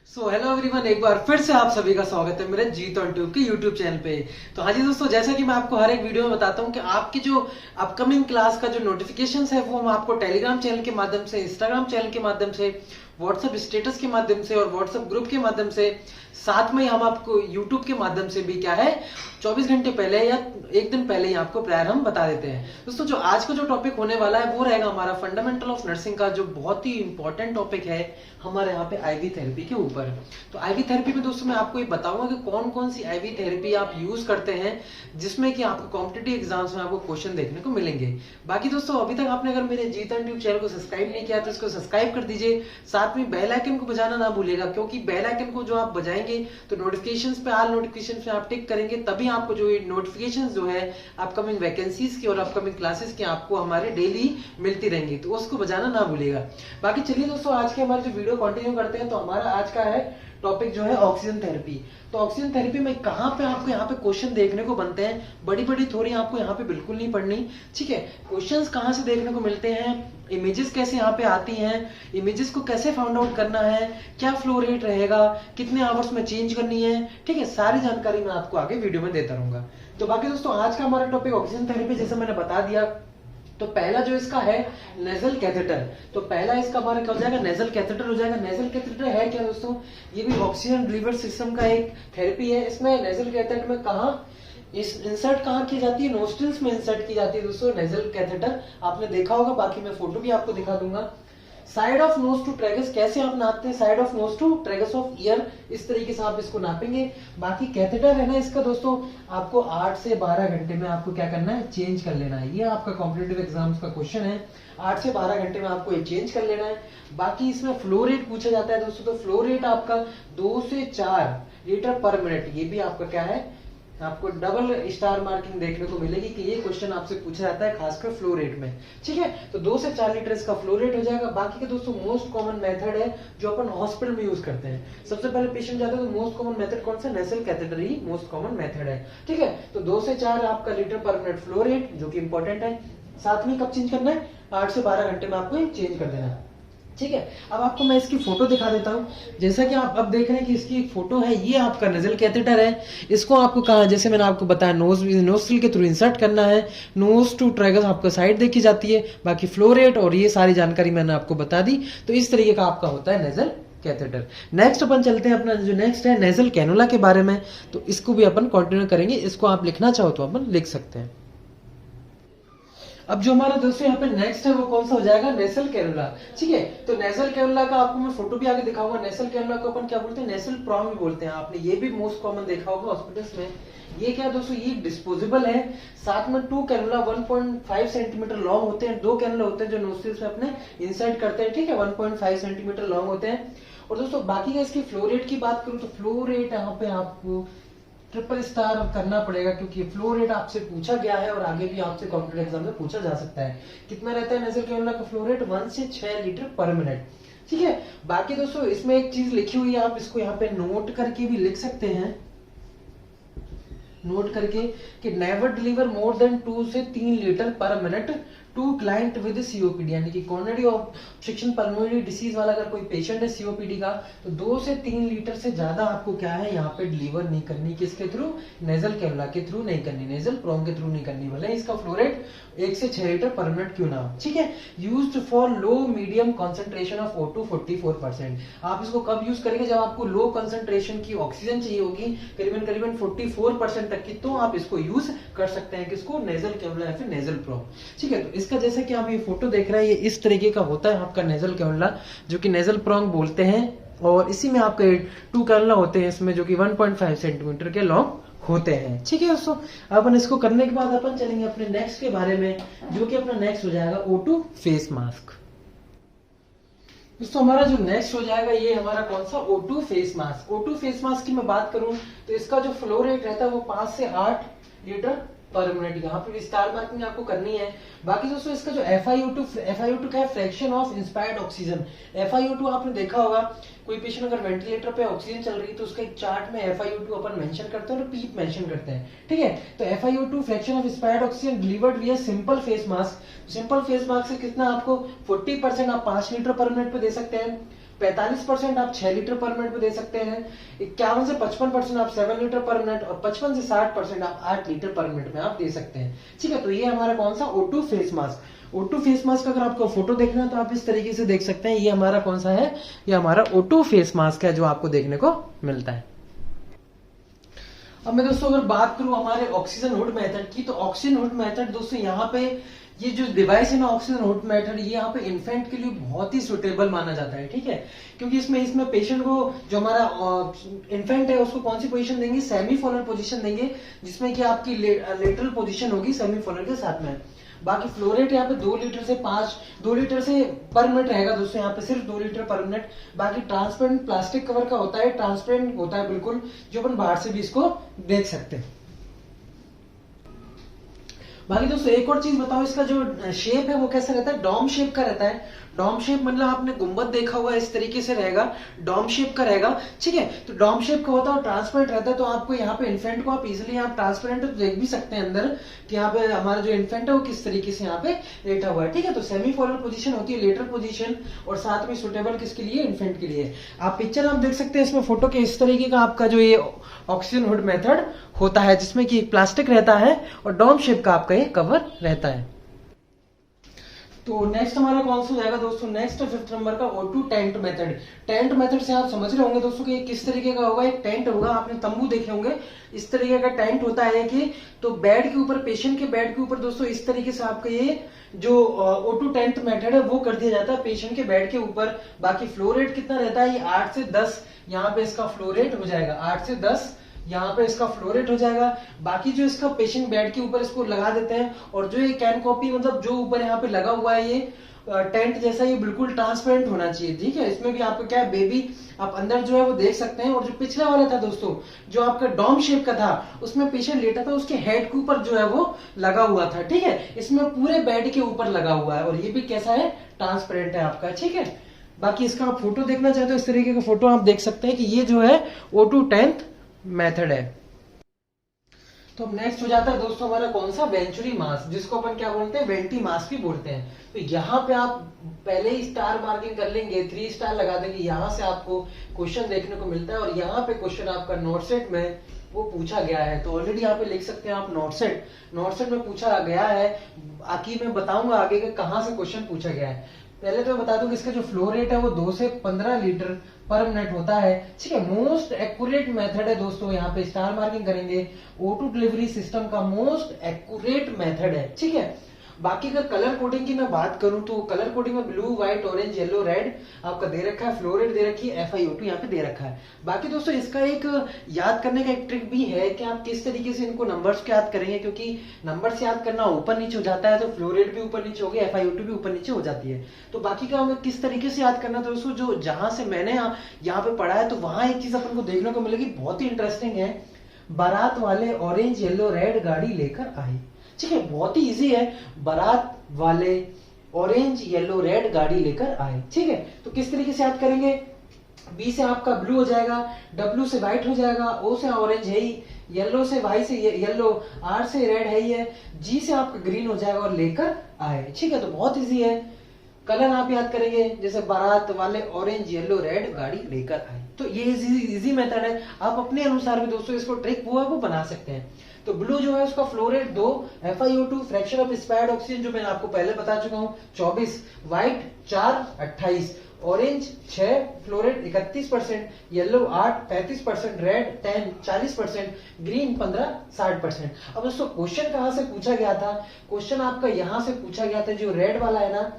Hello everyone, एक बार फिर से आप सभी का स्वागत है मेरे जीत ऑन ट्यूब के यूट्यूब चैनल पे। तो हाँ जी दोस्तों, जैसा कि मैं आपको हर एक वीडियो में बताता हूँ कि आपकी जो अपकमिंग क्लास का जो नोटिफिकेशंस है वो हम आपको टेलीग्राम चैनल के माध्यम से, इंस्टाग्राम चैनल के माध्यम से, व्हाट्सएप स्टेटस के माध्यम से और व्हाट्सएप ग्रुप के माध्यम से, साथ में हम आपको यूट्यूब के माध्यम से भी क्या है 24 घंटे पहले या एक दिन पहले ही आपको प्रायर हम बता देते हैं। दोस्तों जो आज का जो टॉपिक होने वाला है वो रहेगा हमारा फंडामेंटल ऑफ नर्सिंग का, जो बहुत ही इंपॉर्टेंट टॉपिक है हमारे यहाँ पे आईवी थेरेपी के ऊपर। तो आईवी थेरेपी में दोस्तों मैं आपको ये बताऊंगा कि कौन कौन सी आईवी थेरेपी आप यूज करते हैं जिसमें कि आपको कॉम्पिटिटिव एग्जाम्स में आपको क्वेश्चन देखने को मिलेंगे। बाकी दोस्तों अभी तक आपने अगर मेरे जीत ऑन ट्यूब चैनल को सब्सक्राइब नहीं किया तो इसको सब्सक्राइब कर दीजिए, साथ में बेल आइकन को बजाना ना भूलिएगा, क्योंकि बेल आइकन को जो आप बजाएंगे तो नोटिफिकेशंस पे, ऑल नोटिफिकेशंस पे आप टिक करेंगे तभी आपको जो नोटिफिकेशंस जो है अपकमिंग वैकेंसीज की और अपकमिंग क्लासेस की आपको हमारे डेली मिलती रहेंगी, तो उसको बजाना ना भूलिएगा। बाकी चलिए दोस्तों आज के हमारे जो वीडियो कंटिन्यू करते हैं। तो हमारा आज का है टॉपिक जो है ऑक्सीजन थेरेपी। तो ऑक्सीजन थेरेपी में कहाँ पे आपको यहाँ पे क्वेश्चन देखने को बनते हैं, बड़ी बड़ी थ्योरी आपको यहाँ पे बिल्कुल नहीं पढ़नी, ठीक है। क्वेश्चंस कहाँ से देखने को मिलते हैं, इमेजेस कैसे यहाँ पे आती हैं, इमेजेस को कैसे फाउंड आउट करना है, क्या फ्लो रेट रहेगा, कितने आवर्स में चेंज करनी है, ठीक है, सारी जानकारी मैं आपको आगे वीडियो में देता रहूंगा। तो बाकी दोस्तों आज का हमारा टॉपिक ऑक्सीजन थेरेपी, जैसे मैंने बता दिया। तो पहला जो इसका है नेजल कैथेटर। तो पहला इसका हमारा क्या हो जाएगा, नेजल कैथेटर हो जाएगा। नेजल कैथेटर है क्या दोस्तों, ये भी ऑक्सीजन डिलीवर सिस्टम का एक थेरेपी है। इसमें नेजल कैथेटर में कहा इंसर्ट कहाँ की जाती है, नोस्ट्रिल्स में इंसर्ट की जाती है दोस्तों नेजल कैथेटर। आपने देखा होगा, बाकी मैं फोटो भी आपको दिखा दूंगा। Side of nose to tragus कैसे आप नापते हैं, side of nose to tragus of ear, इस तरीके से आप इसको नापेंगे। बाकी कैथेटर है ना इसका दोस्तों, आपको 8 से 12 घंटे में आपको क्या करना है, चेंज कर लेना है। ये आपका कॉम्पिटिटिव एग्जाम्स का क्वेश्चन है, 8 से 12 घंटे में आपको ये चेंज कर लेना है। बाकी इसमें फ्लो रेट पूछा जाता है दोस्तों, तो फ्लो रेट आपका 2 से 4 लीटर पर मिनट, ये भी आपका क्या है, आपको डबल स्टार मार्किंग देखने को मिलेगी कि ये क्वेश्चन आपसे पूछा जाता है खासकर फ्लो रेट में, ठीक है। तो 2 से 4 लीटर इसका फ्लो रेट हो जाएगा। बाकी के दोस्तों मोस्ट कॉमन मेथड है जो अपन हॉस्पिटल में यूज करते हैं। सबसे पहले पेशेंट जाता है तो मोस्ट कॉमन मेथड कौन सा, नेजल कैथेटर ही मोस्ट कॉमन मेथड है, ठीक है। तो 2 से 4 आपका litre per minute flow rate, जो कि इंपॉर्टेंट है। साथ में कब चेंज करना है, 8 से 12 घंटे में आपको चेंज कर देना है, ठीक है। अब आपको मैं इसकी फोटो दिखा देता हूँ। जैसा कि आप अब देख रहे हैं कि इसकी एक फोटो है, ये आपका नेजल कैथेटर है। इसको आपको कहा, जैसे मैंने आपको बताया, नोस्ट्रिल के थ्रू इंसर्ट करना है। नोज टू ट्रेगस आपका साइड देखी जाती है। बाकी फ्लो रेट और ये सारी जानकारी मैंने आपको बता दी। तो इस तरीके का आपका होता है नेजल कैथेटर। नेक्स्ट अपन चलते हैं, अपना जो नेक्स्ट है नेजल कैनुला के बारे में। तो इसको भी अपन कंटिन्यू करेंगे। इसको आप लिखना चाहो तो अपन लिख सकते हैं। अब जो हमारा दोस्तों यहाँ पे नेक्स्ट है वो कौन सा हो जाएगा, नेसल कैनुला, ठीक है। तो नेसल कैनुला का आपको मैं फोटो भी आगे दिखाऊंगा। नेसल कैनुला को अपन क्या बोलते हैं, नेसल प्रॉन्ग भी बोलते हैं। आपने ये भी मोस्ट कॉमन देखा होगा हॉस्पिटल्स में। ये क्या दोस्तों, ये डिस्पोजेबल है। साथ में 2 कैनुला 1.5 सेंटीमीटर लॉन्ग होते हैं। 2 कैनुला होते हैं जो नोस्ट्रिल्स में अपने इंसर्ट करते हैं, ठीक है, 1.5 सेंटीमीटर लॉन्ग होते हैं। और दोस्तों बाकी का इसकी फ्लो रेट की बात करूं तो फ्लो रेट यहाँ पे आपको ट्रिपल स्टार करना पड़ेगा, क्योंकि फ्लो रेट आपसे पूछा गया है और आगे भी आपसे कॉम्पिटिटिव एग्जाम में पूछा जा सकता है। कितना रहता है नेजल कैनुला का फ्लो रेट, 1 से 6 लीटर पर मिनट, ठीक है। बाकी दोस्तों इसमें एक चीज लिखी हुई है, आप इसको यहाँ पे नोट करके भी लिख सकते हैं, नोट करके कि नेवर डिलीवर मोर देन 2 से 3 litre per minute to client with COPD, यानी कि कोरोनरी ऑब्स्ट्रक्शन पल्मोनरी डिसीज वाला अगर कोई पेशेंट है सीओपीडी का, तो 2 से 3 लीटर से ज्यादा आपको क्या है यहाँ पे डिलीवर नहीं करनी। किसके थ्रू, नेजल कैनुला के थ्रू नहीं करनी, नेजल प्रॉन्ग के थ्रू नहीं करनी, भले इसका फ्लो रेट 1 से 6 लीटर पर मिनट क्यों ना हो, ठीक है। Used for low medium concentration of O2 44%। आप इसको कब यूज करेंगे, जब आपको लो कॉन्सेंट्रेशन की ऑक्सीजन चाहिए होगी, करीबन करीबन 44% तक की, तो आप इसको यूज कर सकते हैं। किसको, नेजल कैनुला या फिर नेजल प्रॉन्ग, ठीक है। तो इसका जैसे कि आप ये फोटो देख रहे हैं, ये इस तरीके का होता है आपका नेजल कैनुला, जो कि नेजल प्रॉन्ग बोलते हैं। और इसी में आपके 2 कैनुला होते हैं इसमें, जो कि 1.5 सेंटीमीटर के लॉन्ग होते हैं, ठीक है दोस्तों। अपन इसको करने के बाद अपन चलेंगे अपने नेक्स्ट के बारे में, जो कि अपना नेक्स्ट हो जाएगा O2 फेस मास्क। दोस्तों हमारा जो नेक्स्ट हो जाएगा ये हमारा कौन सा, O2 face mask. O2 face mask की मैं बात करूं तो इसका जो फ्लो रेट रहता है वो 5 से 8 लीटर पर मिनट, यहाँ पे स्टार मार्किंग आपको करनी है। बाकी दोस्तों इसका जो FiO2 का है, fraction of inspired oxygen. FiO2 आपने देखा होगा, कोई पेशेंट अगर वेंटिलेटर पे ऑक्सीजन चल रही है तो उसका एक चार्ट में FiO2 अपन मेंशन करते हैं और पीप मेंशन करते हैं, ठीक है। तो FiO2 fraction of inspired oxygen delivered via simple face mask. Simple face mask से कितना आपको 40% आप 5 लीटर पर मिनट पे दे सकते हैं। 45% आप 6 लीटर पर मिनट में दे सकते हैं, 51 से 55% आप 7 लीटर पर मिनट, और 55 से 60% आप 8 लीटर पर मिनट में आप दे सकते हैं। ठीक है, तो ये हमारा कौन सा O2 face mask. O2 face mask अगर आपको फोटो देखना है तो आप इस तरीके से देख सकते हैं। ये हमारा कौन सा है, ये हमारा O2 फेस मास्क है जो आपको देखने को मिलता है। अब मैं दोस्तों अगर बात करूं हमारे ऑक्सीजन हुड मेथड की, तो ऑक्सीजन हुड मेथड दोस्तों यहाँ पे ये जो डिवाइस है ना ऑक्सीजन हुड मेथड, ये यहाँ पे इन्फेंट के लिए बहुत ही सुटेबल माना जाता है। ठीक है, क्योंकि इसमें पेशेंट को जो हमारा इन्फेंट है उसको कौन सी पोजीशन देंगे, सेमीफोलर पोजीशन देंगे, जिसमें कि आपकी लेटरल पोजीशन होगी सेमीफोलर के साथ में। बाकी फ्लो रेट यहाँ पे 2 लीटर से पर मिनट रहेगा दोस्तों, यहाँ पे सिर्फ 2 लीटर पर मिनट। बाकी ट्रांसपेरेंट प्लास्टिक कवर का होता है, ट्रांसपेरेंट होता है बिल्कुल, जो अपन बाहर से भी इसको देख सकते हैं। बाकी दोस्तों एक और चीज बताओ, इसका जो शेप है वो कैसा रहता है, डॉम शेप का रहता है। डॉम शेप मतलब आपने गुंबद देखा हुआ इस तरीके से रहेगा, डॉम शेप का रहेगा। ठीक है, तो डॉम शेप का होता है और ट्रांसपेरेंट रहता है, तो आपको यहाँ पे इन्फेंट को आप इजिली आप ट्रांसपेरेंट तो देख भी सकते हैं अंदर कि यहाँ पे हमारा जो इन्फेंट है वो किस तरीके से यहाँ पे लेटा हुआ है। ठीक है, तो सेमीफोलर पोजीशन होती है, लेटरल पोजीशन, और साथ में सुटेबल किसके लिए, इन्फेंट के लिए। आप पिक्चर आप देख सकते हैं इसमें फोटो के इस तरीके का आपका जो ये ऑक्सीजन हुड मेथड होता है, जिसमें कि प्लास्टिक रहता है और डॉम शेप का आपका ये कवर रहता है। तो नेक्स्ट हमारा कौन सा हो जाएगा दोस्तों, नेक्स्ट 5th नंबर का O2 tent method. Tent method से आप समझ रहे होंगे दोस्तों कि किस तरीके का होगा। एक टेंट होगा, आपने तंबू देखे होंगे, इस तरीके का टेंट होता है कि तो बेड के ऊपर, पेशेंट के बेड के ऊपर दोस्तों इस तरीके से आपका ये जो O2 टेंट मेथड है वो कर दिया जाता है पेशेंट के बेड के ऊपर। बाकी फ्लो रेट कितना रहता है, ये 8 से 10 यहाँ पे इसका फ्लो रेट हो जाएगा, 8 से 10 यहाँ पे इसका फ्लो रेट हो जाएगा। बाकी जो इसका पेशेंट बेड के ऊपर इसको लगा देते हैं, और जो ये कैन कॉपी मतलब जो ऊपर यहाँ पे लगा हुआ है ये टेंट जैसा, ये बिल्कुल ट्रांसपेरेंट होना चाहिए। ठीक है, इसमें भी आपको क्या है, बेबी आप अंदर जो है वो देख सकते हैं। और जो पिछले वाला था दोस्तों, जो आपका डॉम शेप का था, उसमें पेशेंट लेटा था, उसके हेड के ऊपर जो है वो लगा हुआ था। ठीक है, इसमें पूरे बेड के ऊपर लगा हुआ है, और ये भी कैसा है, ट्रांसपेरेंट है आपका। ठीक है, बाकी इसका आप फोटो देखना चाहते हो इस तरीके का फोटो आप देख सकते हैं कि ये जो है O2 टेंथ मेथड है। तो अब नेक्स्ट हो जाता है दोस्तों हमारा कौन सा, वेंचुरी मास्क, जिसको अपन क्या बोलते हैं, वेंटी मास्क भी बोलते हैं। तो यहाँ पे आप पहले ही स्टार मार्किंग कर लेंगे, 3 स्टार लगा देंगे, यहाँ से आपको क्वेश्चन देखने को मिलता है, और यहाँ पे क्वेश्चन आपका नोट सेट में वो पूछा गया है। तो ऑलरेडी यहाँ पे लिख सकते हैं आप नोट सेट में पूछा गया है। आगे मैं बताऊंगा आगे के कहाँ से क्वेश्चन पूछा गया है। पहले तो मैं बता दूं कि इसका जो फ्लो रेट है वो 2 से 15 लीटर पर मिनट होता है। ठीक है, मोस्ट एक्यूरेट मेथड है दोस्तों, यहाँ पे स्टार मार्किंग करेंगे, O2 डिलीवरी सिस्टम का मोस्ट एक्यूरेट मेथड है। ठीक है, बाकी अगर कलर कोडिंग की मैं बात करूं तो कलर कोडिंग में blue, white, orange, yellow, red आपका दे रखा है, फ्लो रेट दे रखी है, FiO2 यहाँ पे दे रखा है। बाकी दोस्तों इसका एक याद करने का एक ट्रिक भी है कि आप किस तरीके से इनको नंबर्स को याद करेंगे, क्योंकि नंबर्स याद करना ऊपर नीचे हो जाता है, तो फ्लो रेट भी ऊपर नीचे होगी, FiO2 भी ऊपर नीचे हो जाती है। तो बाकी का हमें किस तरीके से याद करना, दोस्तों जो जहां से मैंने यहाँ पे पढ़ा है, तो वहां एक चीज अपन को देखने को मिलेगी, बहुत ही इंटरेस्टिंग है। बारात वाले ऑरेंज, येलो, रेड गाड़ी लेकर आए। ठीक है, बहुत ही इजी है, बारात वाले ऑरेंज, येलो, रेड गाड़ी लेकर आए। ठीक है, तो किस तरीके से याद करेंगे, बी से आपका ब्लू हो जाएगा, डब्ल्यू से व्हाइट हो जाएगा, ओ से ऑरेंज है ही, येलो से वाई से येलो, आर से रेड है ही है, जी से आपका ग्रीन हो जाएगा, और लेकर आए। ठीक है, तो बहुत इजी है। कलर आप याद करेंगे, जैसे बारात वाले ऑरेंज, येलो, रेड गाड़ी लेकर आए। तो ये इजी मेथड है, आप अपने अनुसार भी दोस्तों इसको ट्रिक वो है वो बना सकते हैं। तो ब्लू जो है उसका flow rate 2, FiO2 fraction of inspired oxygen जो मैंने आपको पहले बता चुका हूं 24, white 4, 28, orange 6, flow rate 31%, yellow 8, 35%, red 10, 40%, green 15, 60%। अब दोस्तों क्वेश्चन कहां से पूछा गया था, क्वेश्चन आपका यहां से पूछा गया था, जो रेड वाला है ना,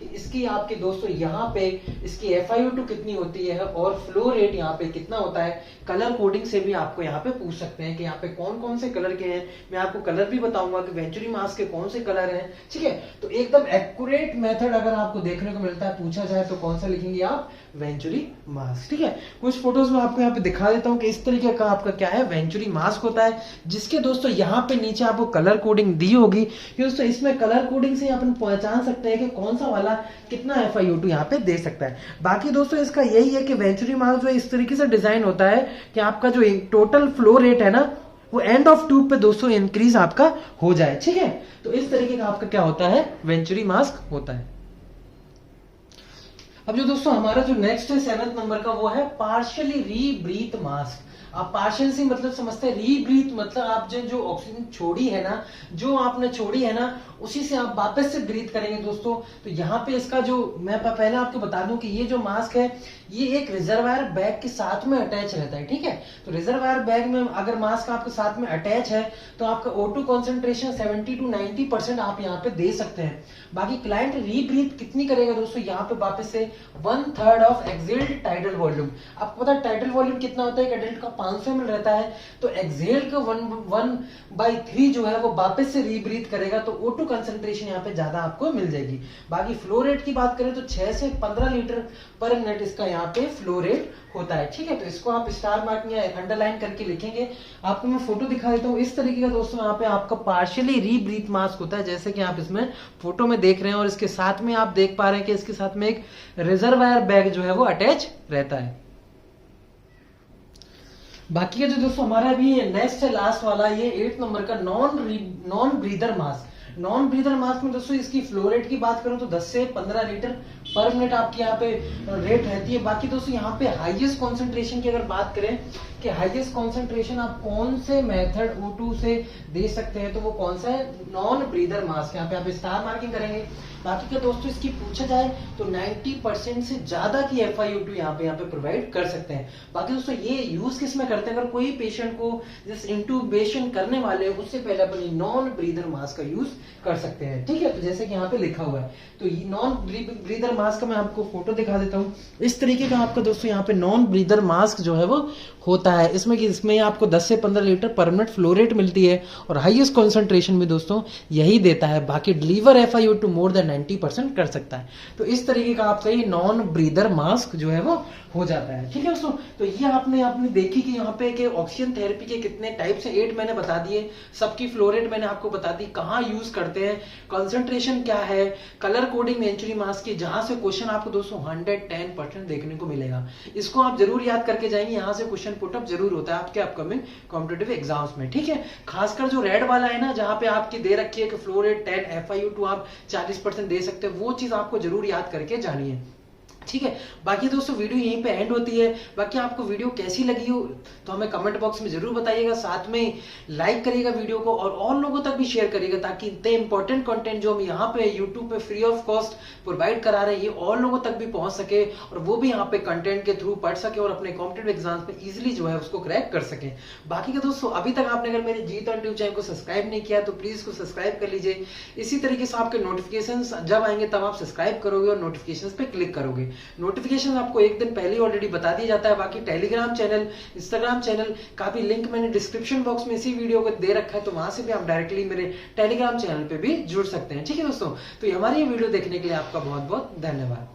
इसकी आपके दोस्तों यहाँ पे इसकी FiO2 कितनी होती है और फ्लो रेट यहाँ पे कितना होता है। कलर कोडिंग से भी आपको यहाँ पे पूछ सकते हैं कि यहाँ पे कौन कौन से कलर के हैं, मैं आपको कलर भी बताऊंगा कि वेंचुरी मास्क के कौन से कलर हैं। ठीक है, तो एकदम एक्यूरेट मेथड अगर आपको देखने को मिलता है पूछा जाए तो कौन सा लिखेंगे आप, वेंचुरी मास्क। ठीक है, कुछ फोटोज में आपको यहाँ पे दिखा देता हूँ कि इस तरीके का आपका क्या है, वेंचुरी मास्क होता है, जिसके दोस्तों यहाँ पे नीचे आपको कलर कोडिंग दी होगी। दोस्तों इसमें कलर कोडिंग से अपन पहचान सकते हैं कि कौन सा वाला कितना FiO2 यहाँ पे दे सकता है। बाकी दोस्तों इसका यही है कि वेंचुरी मास्क जो इस तरीके से डिजाइन होता है कि आपका जो टोटल फ्लो रेट है ना, वो एंड ऑफ ट्यूब पे दोस्तों इंक्रीज आपका हो जाए। ठीक है, तो इस तरीके का आपका क्या होता है, वेंचुरी मास्क होता है। अब जो दोस्तों हमारा जो नेक्स्ट है 7th नंबर का, वो है पार्शियली रीब्रीथ मास्क। आप पार्शियल से मतलब समझते हैं, रीब्रीथ मतलब आप जो ऑक्सीजन छोड़ी है ना, जो आपने छोड़ी है ना, उसी से आप वापस से ब्रीथ करेंगे दोस्तों। तो यहाँ पे इसका जो मैं पहले आपको बता दूं कि ये जो मास्क है ये एक रिजर्वायर बैग के साथ में अटैच रहता है, ठीक है। तो रिजर्वायर बैग में अगर मास्क आपके साथ में अटैच है तो आपका O2 कॉन्सेंट्रेशन 70 to 90% आप यहाँ पे दे सकते हैं। बाकी क्लाइंट रीब्रीथ कितनी करेगा दोस्तों, यहाँ पे वापस से 1/3 ऑफ एक्सेल्ड टाइडल वॉल्यूम। आपको पता है टाइडल वॉल्यूम कितना होता है, एक एडल्ट का 500 ml रहता है, तो एक्सेल का 1/3 जो है वो वापस से रीब्रीथ करेगा, तो O2 कंसंट्रेशन यहाँ पे ज्यादा आपको मिल जाएगी। बाकी फ्लो रेट की बात करें तो 6 से 15 लीटर पर मिनट इसका यहाँ पे फ्लो रेट होता है, ठीक है। तो इसको आप स्टार मार्क या अंडरलाइन करके लिखेंगे। आपको मैं फोटो दिखा देता हूँ इस तरीके का दोस्तों, यहाँ पे आपका पार्शियली रीब्रीथ मास्क होता है, जैसे कि आप इसमें फोटो में देख रहे हैं। और इसके साथ में आप देख पा रहे हैं कि इसके साथ में एक रिजर्वायर बैग जो है वो अटैच रहता है। बाकी का जो दोस्तों हमारा अभी नेक्स्ट है लास्ट वाला, ये 8th नंबर का non breather mask. Non breather mask में दोस्तों इसकी फ्लो रेट की बात करूं तो 10 से 15 लीटर पर मिनट आपकी यहाँ पे रेट रहती है। बाकी दोस्तों यहाँ पे हाईएस्ट कॉन्सेंट्रेशन की अगर बात करें कि हाईएस्ट कॉन्सेंट्रेशन आप कौन से मेथड O2 से दे सकते हैं, तो वो कौन सा है, नॉन ब्रीदर मास्क। यहाँ पे आप स्टार मार्किंग करेंगे। बाकी का दोस्तों इसकी पूछा जाए तो 90% से ज्यादा की FiO2 यहाँ पे प्रोवाइड कर सकते हैं। बाकी दोस्तों ये यूज किस में करते हैं, अगर कोई पेशेंट को जिस इंटूबेशन करने वाले हैं उससे पहले अपन नॉन ब्रीदर मास्क का यूज कर सकते हैं, ठीक है। तो जैसे कि यहाँ पे लिखा हुआ है, तो ये नॉन ब्रीदर मास्क का मैं आपको फोटो दिखा देता हूँ। इस तरीके का आपका दोस्तों यहाँ पे नॉन ब्रीदर मास्क जो है वो होता है। इसमें आपको 10 से 15 litre per minute flow rate मिलती है और हाईएस्ट कॉन्सेंट्रेशन भी दोस्तों यही देता है। बाकी डिलीवर FiO2 मोर देन 90% कर सकता है। तो इस तरीके का आपका ये नॉन ब्रीदर मास्क जो है वो हो जाता है, ठीक है दोस्तों। तो ये आपने देखी कि यहाँ पे ऑक्सीजन थेरेपी के कितने टाइप्स हैं, 8 मैंने बता दिए, सबकी फ्लो रेट मैंने आपको बता दी, कहाँ यूज करते हैं, कंसंट्रेशन क्या है, कलर कोडिंग नेचुरी मास्क की, जहां से क्वेश्चन आपको दोस्तों 110% देखने को मिलेगा। इसको आप जरूर याद करके जाएंगे, यहाँ से क्वेश्चन पुटअप जरूर होता है आपके अपकमिंग कॉम्पिटेटिव एग्जाम्स में, ठीक है। खासकर जो रेड वाला है ना, जहां पे आपकी दे रखी है कि फ्लो रेट 10, FiO2 आप 40% दे सकते हैं, वो चीज आपको जरूर याद करके जानी है, ठीक है। बाकी दोस्तों वीडियो यहीं पे एंड होती है। बाकी आपको वीडियो कैसी लगी हो तो हमें कमेंट बॉक्स में जरूर बताइएगा, साथ में लाइक करिएगा वीडियो को और लोगों तक भी शेयर करिएगा, ताकि इतने इंपॉर्टेंट कंटेंट जो हम यहाँ पे यूट्यूब पे फ्री ऑफ कॉस्ट प्रोवाइड करा रहे हैं ये और लोगों तक भी पहुंच सके, और वो भी यहाँ पे कंटेंट के थ्रू पढ़ सके और अपने कॉम्पिटेटिव एग्जाम्स में इजिली जो है उसको क्रैक कर सके। बाकी का दोस्तों अभी तक आपने अगर मेरे जीत ऑन ट्यूब चैनल को सब्सक्राइब नहीं किया तो प्लीज इसको सब्सक्राइब कर लीजिए। इसी तरीके से आपके नोटिफिकेशन जब आएंगे तब आप सब्सक्राइब करोगे और नोटिफिकेशन पे क्लिक करोगे। नोटिफिकेशन आपको एक दिन पहले ऑलरेडी बता दिया जाता है। बाकी टेलीग्राम चैनल, इंस्टाग्राम चैनल का भी लिंक मैंने डिस्क्रिप्शन बॉक्स में इसी वीडियो को दे रखा है, तो वहां से भी आप डायरेक्टली मेरे टेलीग्राम चैनल पे भी जुड़ सकते हैं, ठीक है दोस्तों। तो हमारी ये वीडियो देखने के लिए आपका बहुत बहुत धन्यवाद।